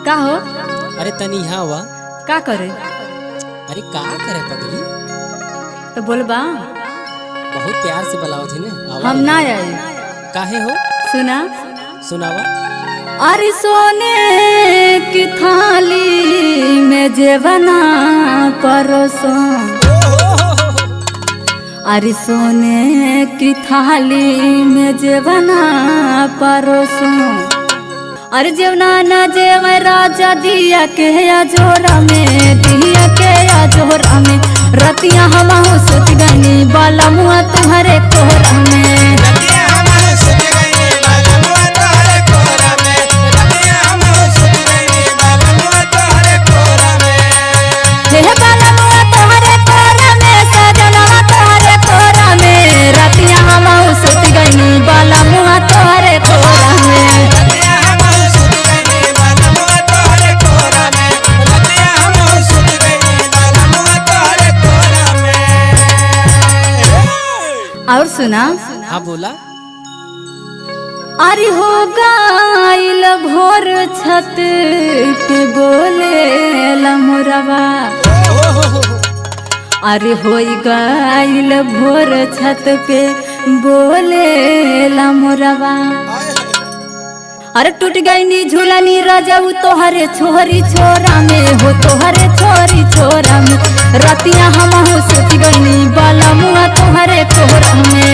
का हो? अरे तनी यहाँ वा। का करे? अरे का करे पगली? तो बोलबा। बहुत प्यार से बुलाओ थे ने। हम ना आई। काहे हो? सुना सुनावा। अरे सोने की थाली में जेवना परोसो। अरे सोने की थाली में जेवना परोसो। अरे जेवना न जेव राजा दिया के जोरा में, दिया के जोरा में। रतिया हम सोच गनी बाला मुआ तुम्हारे कोहरा में। और सुना। हाँ बोला। अरे हो गाइल भोर छत पे बोले मोरवा। अरे हो गाइल भोर छत पे बोले मोरवा। अरे टूट गई नी झूलनी रजऊ तोहरे छोरी छोरा में हो, तोहरे छोरी छोरा में। रतिया हम सोच गई नी बाला मुआ तोहरे कोहरा में।